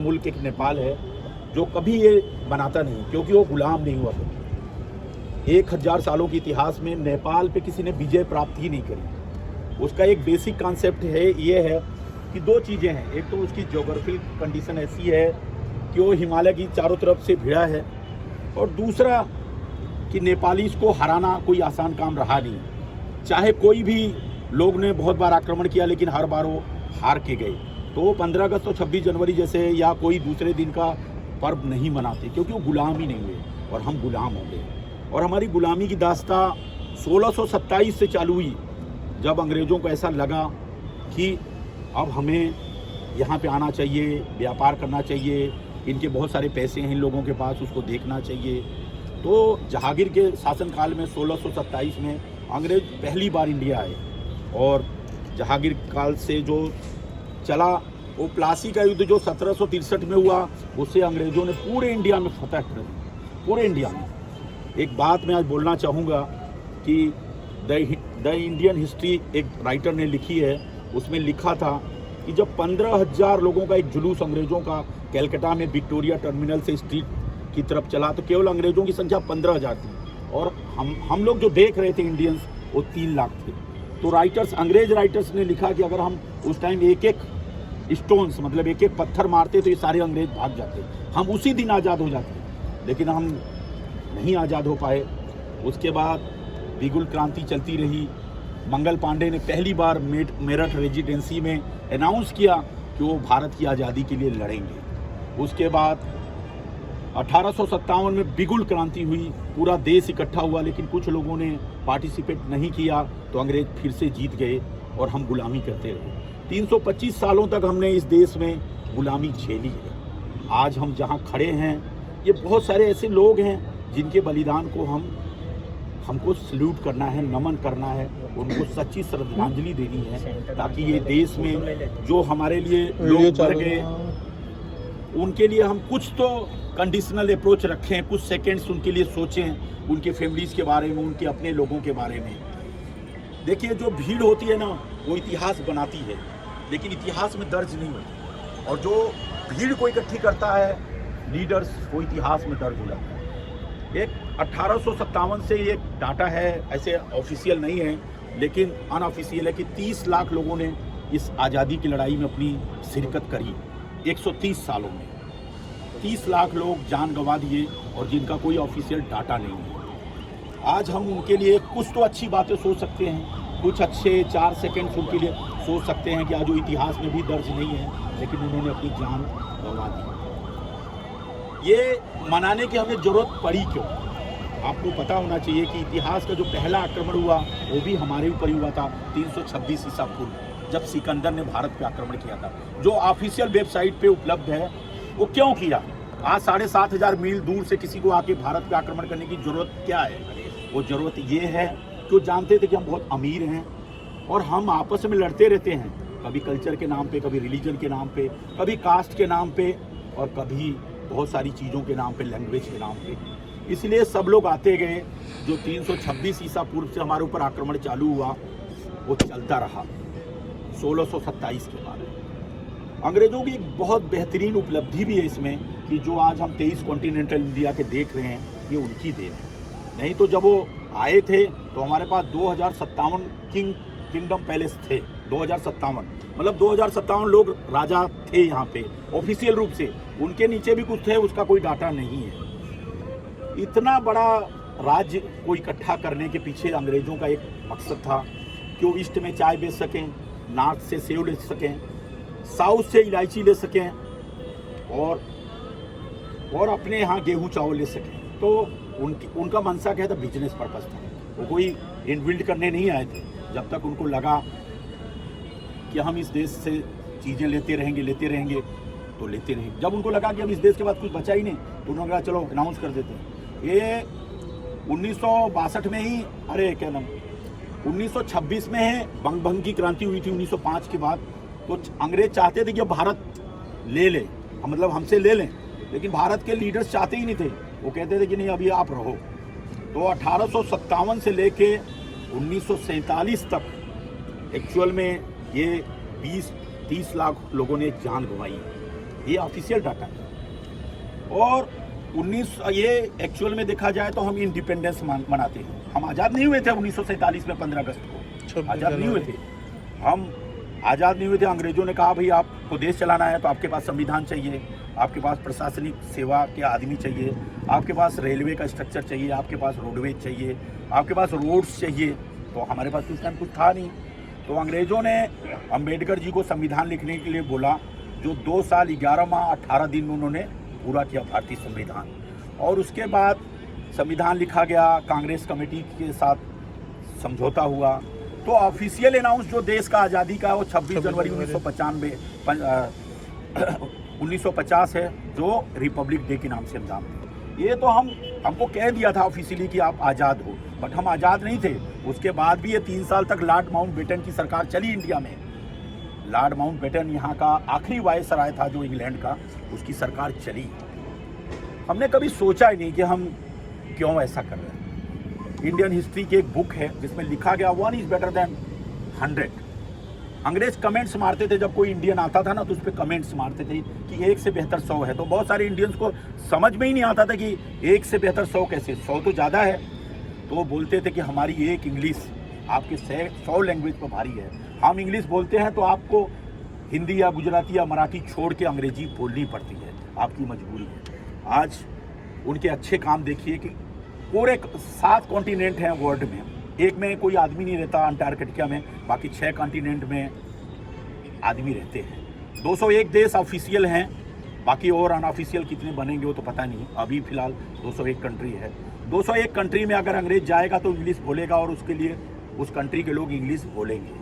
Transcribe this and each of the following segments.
मुल्क एक नेपाल है जो कभी ये बनाता नहीं, क्योंकि वो गुलाम नहीं हुआ कभी। 1000 सालों के इतिहास में नेपाल पे किसी ने विजय प्राप्त ही नहीं करी। उसका एक बेसिक कॉन्सेप्ट है, ये है कि दो चीज़ें हैं। एक तो उसकी ज्योग्राफिक कंडीशन ऐसी है कि वो हिमालय की चारों तरफ से घिरा है, और दूसरा कि नेपालीज को हराना कोई आसान काम रहा नहीं। चाहे कोई भी लोग ने बहुत बार आक्रमण किया, लेकिन हर बार वो हार के गए। तो 15 अगस्त और 26 जनवरी जैसे या कोई दूसरे दिन का पर्व नहीं मनाते, क्योंकि वो गुलाम ही नहीं हुए और हम गुलाम हो गए। और हमारी गुलामी की दास्ता 1627 से चालू हुई, जब अंग्रेज़ों को ऐसा लगा कि अब हमें यहाँ पे आना चाहिए, व्यापार करना चाहिए, इनके बहुत सारे पैसे हैं इन लोगों के पास, उसको देखना चाहिए। तो जहांगीर के शासनकाल में 1627 में अंग्रेज पहली बार इंडिया आए, और जहांगीर काल से जो चला वो प्लासी का युद्ध जो 1763 में हुआ, उससे अंग्रेज़ों ने पूरे इंडिया में फतह कर दी, पूरे इंडिया में। एक बात मैं आज बोलना चाहूँगा कि द इंडियन हिस्ट्री एक राइटर ने लिखी है, उसमें लिखा था कि जब 15,000 लोगों का एक जुलूस अंग्रेज़ों का कलकत्ता में विक्टोरिया टर्मिनल से स्ट्रीट की तरफ चला, तो केवल अंग्रेज़ों की संख्या 15,000 थी, और हम लोग जो देख रहे थे इंडियंस, वो 3 लाख थे। तो अंग्रेज राइटर्स ने लिखा कि अगर हम उस टाइम एक एक स्टोन्स मतलब एक एक पत्थर मारते तो ये सारे अंग्रेज भाग जाते, हम उसी दिन आज़ाद हो जाते। लेकिन हम नहीं आज़ाद हो पाए। उसके बाद बिगुल क्रांति चलती रही। मंगल पांडे ने पहली बार मेरठ रेजिडेंसी में अनाउंस किया कि वो भारत की आज़ादी के लिए लड़ेंगे। उसके बाद 1857 में बिगुल क्रांति हुई, पूरा देश इकट्ठा हुआ, लेकिन कुछ लोगों ने पार्टिसिपेट नहीं किया, तो अंग्रेज फिर से जीत गए और हम गुलामी करते रहे। 325 सालों तक हमने इस देश में गुलामी झेली है। आज हम जहाँ खड़े हैं, ये बहुत सारे ऐसे लोग हैं जिनके बलिदान को हमको सल्यूट करना है, नमन करना है, उनको सच्ची श्रद्धांजलि देनी है, ताकि ये देश में जो हमारे लिए लोग मर गए, उनके लिए हम कुछ तो कंडीशनल अप्रोच रखें, कुछ सेकंड्स उनके लिए सोचें, उनके फैमिलीज़ के बारे में, उनके अपने लोगों के बारे में। देखिए, जो भीड़ होती है ना, वो इतिहास बनाती है, लेकिन इतिहास में दर्ज नहीं होती। और जो भीड़ को इकट्ठी करता है, लीडर्स, वो इतिहास में दर्ज हो जाता है। एक 1857 से ये डाटा है, ऐसे ऑफिशियल नहीं है, लेकिन अनऑफिशियल है कि 30 लाख लोगों ने इस आज़ादी की लड़ाई में अपनी शिरकत करी। 130 सालों में 30 लाख लोग जान गंवा दिए, और जिनका कोई ऑफिशियल डाटा नहीं है। आज हम उनके लिए कुछ तो अच्छी बातें सोच सकते हैं, कुछ अच्छे 4 सेकंड्स उनके लिए सोच सकते हैं कि आज जो इतिहास में भी दर्ज नहीं है, लेकिन उन्होंने अपनी जान गंवा दी। ये मनाने की हमें ज़रूरत पड़ी क्यों? आपको पता होना चाहिए कि इतिहास का जो पहला आक्रमण हुआ, वो भी हमारे ऊपर ही हुआ था 326 ईसा पूर्व, जब सिकंदर ने भारत पे आक्रमण किया था। जो ऑफिशियल वेबसाइट पे उपलब्ध है, वो क्यों किया? आज 7,500 मील दूर से किसी को आके भारत पे आक्रमण करने की ज़रूरत क्या है? वो ज़रूरत ये है कि वो जानते थे कि हम बहुत अमीर हैं, और हम आपस में लड़ते रहते हैं, कभी कल्चर के नाम पे, कभी रिलीजन के नाम पे, कभी कास्ट के नाम पे, और कभी बहुत सारी चीज़ों के नाम पे, लैंग्वेज के नाम पे। इसलिए सब लोग आते गए। जो 326 ईसा पूर्व से हमारे ऊपर आक्रमण चालू हुआ, वो चलता रहा 1627 के बाद। अंग्रेज़ों की एक बहुत बेहतरीन उपलब्धि भी है इसमें, कि जो आज हम 23 कॉन्टिनेंटल इंडिया के देख रहे हैं, ये उनकी देन है। नहीं तो जब वो आए थे तो हमारे पास 2057 किंगडम पैलेस थे। 2057 मतलब 2057 लोग राजा थे यहाँ पे ऑफिशियल रूप से। उनके नीचे भी कुछ थे, उसका कोई डाटा नहीं है। इतना बड़ा राज्य को इकट्ठा करने के पीछे अंग्रेज़ों का एक मकसद था कि वो ईस्ट में चाय बेच सकें, नॉर्थ से सेव ले सकें, साउथ से इलायची ले सकें, और अपने यहाँ गेहूँ चावल ले सकें। तो उनका मनसा क्या था? बिजनेस पर्पस था। वो कोई इनबिल्ड करने नहीं आए थे। जब तक उनको लगा कि हम इस देश से चीज़ें लेते रहेंगे तो लेते रहेंगे। जब उनको लगा कि अब इस देश के बाद कुछ बचा ही नहीं, तो उन्होंने कहा चलो अनाउंस कर देते हैं। ये 1962 में ही 1926 में है बंग की क्रांति हुई थी 1905 के बाद। तो अंग्रेज चाहते थे कि भारत ले लें, मतलब हमसे ले लें, लेकिन भारत के लीडर्स चाहते ही नहीं थे। वो कहते थे कि नहीं, अभी आप रहो। तो 1857 से लेके 1947 तक एक्चुअल में ये 20-30 लाख लोगों ने जान गंवाई। ये ऑफिशियल डाटा है। और 19 ये एक्चुअल में देखा जाए तो हम इंडिपेंडेंस मनाते हैं। हम आज़ाद नहीं हुए थे 1947 में 15 अगस्त को, आज़ाद नहीं हुए थे। हम आज़ाद नहीं हुए थे। अंग्रेजों ने कहा भाई आपको देश चलाना है तो आपके पास संविधान चाहिए, आपके पास प्रशासनिक सेवा के आदमी चाहिए, आपके पास रेलवे का स्ट्रक्चर चाहिए, आपके पास रोडवेज चाहिए, आपके पास रोड्स चाहिए। तो हमारे पास उस टाइम कुछ था नहीं। तो अंग्रेज़ों ने अम्बेडकर जी को संविधान लिखने के लिए बोला, जो 2 साल 11 माह 18 दिन में उन्होंने पूरा किया भारतीय संविधान। और उसके बाद संविधान लिखा गया, कांग्रेस कमेटी के साथ समझौता हुआ। तो ऑफिशियल अनाउंस जो देश का आज़ादी का वो 26 जनवरी 1950 है, जो रिपब्लिक डे के नाम से हम जानते हैं। ये तो हमको कह दिया था ऑफिशियली कि आप आज़ाद हो, बट हम आज़ाद नहीं थे। उसके बाद भी ये 3 साल तक लॉर्ड माउंटबेटन की सरकार चली इंडिया में। लॉर्ड माउंटबेटन यहाँ का आखिरी वायसराय था जो इंग्लैंड का, उसकी सरकार चली। हमने कभी सोचा ही नहीं कि हम क्यों ऐसा कर रहे हैं। इंडियन हिस्ट्री की एक बुक है जिसमें लिखा गया 1 इज़ बेटर देन 100। अंग्रेज कमेंट्स मारते थे जब कोई इंडियन आता था ना, तो उस पर कमेंट्स मारते थे कि 1 से बेहतर 100 है। तो बहुत सारे इंडियंस को समझ में ही नहीं आता था कि 1 से बेहतर 100 कैसे, 100 तो ज़्यादा है। तो वो बोलते थे कि हमारी एक इंग्लिश आपके 100 लैंग्वेज पर भारी है। हम इंग्लिश बोलते हैं तो आपको हिंदी या गुजराती या मराठी छोड़ के अंग्रेजी बोलनी पड़ती है, आपकी मजबूरी है। आज उनके अच्छे काम देखिए कि पूरे 7 कॉन्टिनेंट हैं वर्ल्ड में, एक में कोई आदमी नहीं रहता, अंटार्कटिका में, बाकी 6 कॉन्टिनेंट में आदमी रहते हैं। 201 देश ऑफिशियल हैं, बाकी और अनऑफिशियल कितने बनेंगे वो तो पता नहीं। अभी फिलहाल 201 कंट्री है। 201 कंट्री में अगर अंग्रेज जाएगा तो इंग्लिश बोलेगा और उसके लिए उस कंट्री के लोग इंग्लिश बोलेंगे।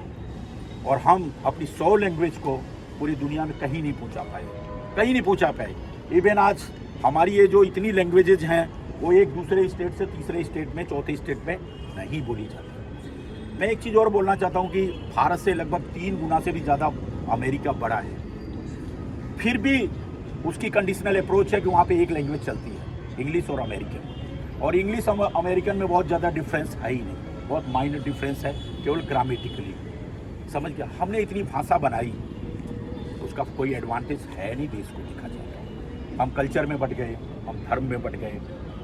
और हम अपनी 100 लैंग्वेज को पूरी दुनिया में कहीं नहीं पहुंचा पाए। इवन आज हमारी ये जो इतनी लैंग्वेजेज हैं वो एक दूसरे स्टेट से तीसरे स्टेट में, चौथे स्टेट में नहीं बोली जाती। मैं एक चीज़ और बोलना चाहता हूँ कि भारत से लगभग 3 गुना से भी ज़्यादा अमेरिका बड़ा है, फिर भी उसकी कंडीशनल अप्रोच है कि वहाँ पे एक लैंग्वेज चलती है, इंग्लिश और अमेरिकन। और इंग्लिश अमेरिकन में बहुत ज़्यादा डिफरेंस है ही नहीं, बहुत माइनर डिफरेंस है, केवल ग्रामेटिकली। समझ गया? हमने इतनी भाषा बनाई, उसका कोई एडवांटेज है नहीं देश को, देखा जाए। हम कल्चर में बट गए, हम धर्म में बट गए,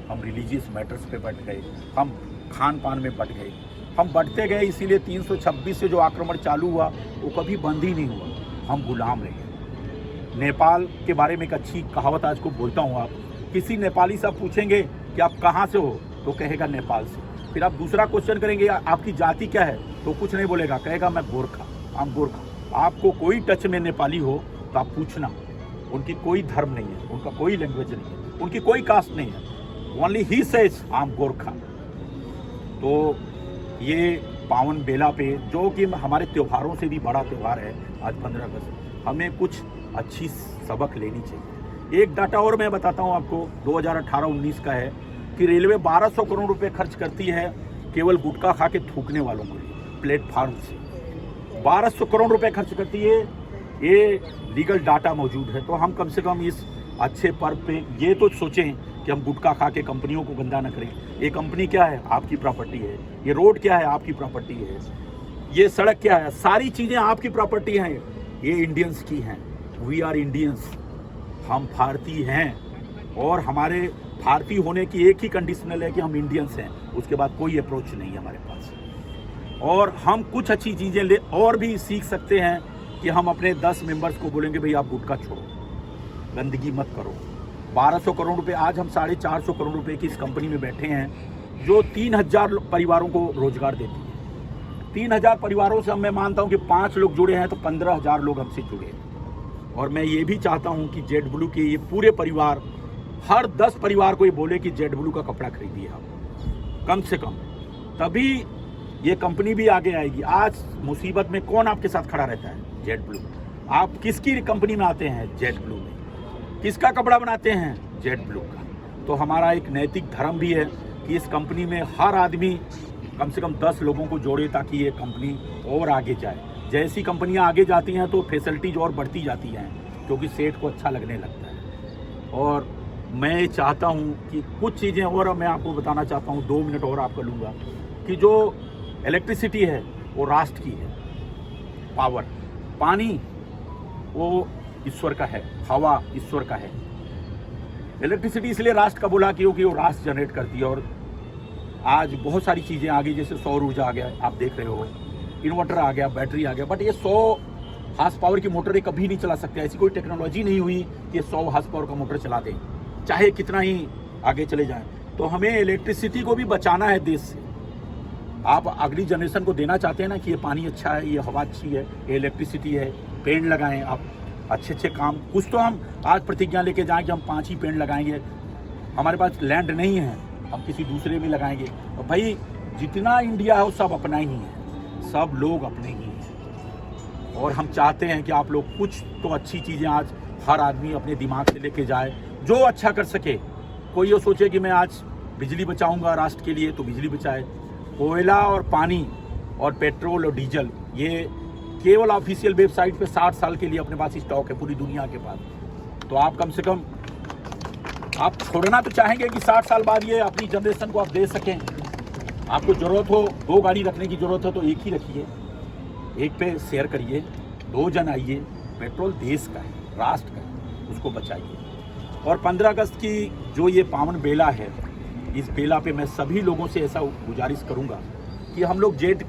हम रिलीजियस मैटर्स पे बट गए, हम खान पान में बट गए, हम बढ़ते गए। इसीलिए 326 से जो आक्रमण चालू हुआ वो कभी बंद ही नहीं हुआ, हम गुलाम रहे। नेपाल के बारे में एक अच्छी कहावत आज को बोलता हूँ। आप किसी नेपाली से आप पूछेंगे कि आप कहाँ से हो तो कहेगा नेपाल से। फिर आप दूसरा क्वेश्चन करेंगे आपकी जाति क्या है तो कुछ नहीं बोलेगा, कहेगा मैं गोरखा, हम गोरखा। आपको कोई टच में नेपाली हो तो आप पूछना, उनकी कोई धर्म नहीं है, उनका कोई लैंग्वेज नहीं है, उनकी कोई कास्ट नहीं है, only he says I am Gorkha. तो ये पावन बेला पे, जो कि हमारे त्योहारों से भी बड़ा त्यौहार है आज 15 अगस्त, हमें कुछ अच्छी सबक लेनी चाहिए। एक डाटा और मैं बताता हूँ आपको, 2018-19 का है कि रेलवे 1200 करोड़ रुपए खर्च करती है केवल गुटखा खा के थूकने वालों को, प्लेटफार्म से 1200 करोड़ रुपए खर्च करती है। ये लीगल डाटा मौजूद है। तो हम कम से कम इस अच्छे पर्व पे ये तो सोचें कि हम गुटखा खा के कंपनियों को गंदा न करें। ये कंपनी क्या है? आपकी प्रॉपर्टी है। ये रोड क्या है? आपकी प्रॉपर्टी है। ये सड़क क्या है? सारी चीज़ें आपकी प्रॉपर्टी हैं। ये इंडियंस की हैं। वी आर इंडियंस, हम भारतीय हैं। और हमारे भारतीय होने की एक ही कंडीशनल है कि हम इंडियंस हैं, उसके बाद कोई अप्रोच नहीं है हमारे पास। और हम कुछ अच्छी चीज़ें ले और भी सीख सकते हैं कि हम अपने 10 मेंबर्स को बोलेंगे भाई आप गुटखा छोड़ो, गंदगी मत करो। 1200 करोड़ रुपए, आज हम 450 करोड़ रुपए की इस कंपनी में बैठे हैं जो 3000 परिवारों को रोजगार देती है। 3000 परिवारों से मैं मानता हूं कि 5 लोग जुड़े हैं तो 15000 लोग हमसे जुड़े हैं। और मैं ये भी चाहता हूं कि जेड ब्लू के ये पूरे परिवार, हर 10 परिवार को ये बोले कि जेड ब्लू का कपड़ा खरीदिए आप, कम से कम, तभी ये कंपनी भी आगे आएगी। आज मुसीबत में कौन आपके साथ खड़ा रहता है? Z blue. आप किसकी कंपनी में आते हैं? जेड ब्लू में। किसका कपड़ा बनाते हैं? जेड ब्लू का। तो हमारा एक नैतिक धर्म भी है कि इस कंपनी में हर आदमी कम से कम 10 लोगों को जोड़े ताकि ये कंपनी और आगे जाए। जैसी कंपनियां आगे जाती हैं तो फैसिलिटीज और बढ़ती जाती हैं क्योंकि सेठ को अच्छा लगने लगता है। और मैं चाहता हूं कि कुछ चीज़ें और मैं आपको बताना चाहता हूं, 2 मिनट और आपका लूँगा, कि जो इलेक्ट्रिसिटी है वो राष्ट्र की है, पावर, पानी वो ईश्वर का है, हवा ईश्वर का है। इलेक्ट्रिसिटी इसलिए राष्ट्र का बोला क्योंकि वो राष्ट्र जनरेट करती है। और आज बहुत सारी चीज़ें आ गई, जैसे सौर ऊर्जा आ गया, आप देख रहे हो, इन्वर्टर आ गया, बैटरी आ गया, बट ये 100 हार्स पावर की मोटर कभी नहीं चला सकते। ऐसी कोई टेक्नोलॉजी नहीं हुई कि 100 हार्स पावर का मोटर चला दें, चाहे कितना ही आगे चले जाएं। तो हमें इलेक्ट्रिसिटी को भी बचाना है देश से। आप अगली जनरेशन को देना चाहते हैं ना कि ये पानी अच्छा है, ये हवा अच्छी है, ये इलेक्ट्रिसिटी है, पेड़ लगाएं आप, अच्छे काम। कुछ तो हम आज प्रतिज्ञा लेके जाएं कि हम 5 ही पेड़ लगाएंगे। हमारे पास लैंड नहीं है, हम किसी दूसरे में लगाएंगे। और भाई जितना इंडिया है वो सब अपना ही है, सब लोग अपने ही हैं। और हम चाहते हैं कि आप लोग कुछ तो अच्छी चीज़ें आज हर आदमी अपने दिमाग से लेके जाए, जो अच्छा कर सके। कोई ये सोचे कि मैं आज बिजली बचाऊंगा राष्ट्र के लिए, तो बिजली बचाए। कोयला और पानी और पेट्रोल और डीजल ये केवल ऑफिशियल वेबसाइट पे 60 साल के लिए अपने पास स्टॉक है पूरी दुनिया के पास। तो आप कम से कम आप छोड़ना तो चाहेंगे कि 60 साल बाद ये अपनी जनरेशन को आप दे सकें। आपको ज़रूरत हो 2 गाड़ी रखने की ज़रूरत है तो एक ही रखिए, एक पे शेयर करिए, 2 जन आइए। पेट्रोल देश का है, राष्ट्र का है, उसको बचाइए। और 15 अगस्त की जो ये पावन बेला है, इस बेला पे मैं सभी लोगों से ऐसा गुजारिश करूंगा कि हम लोग जेट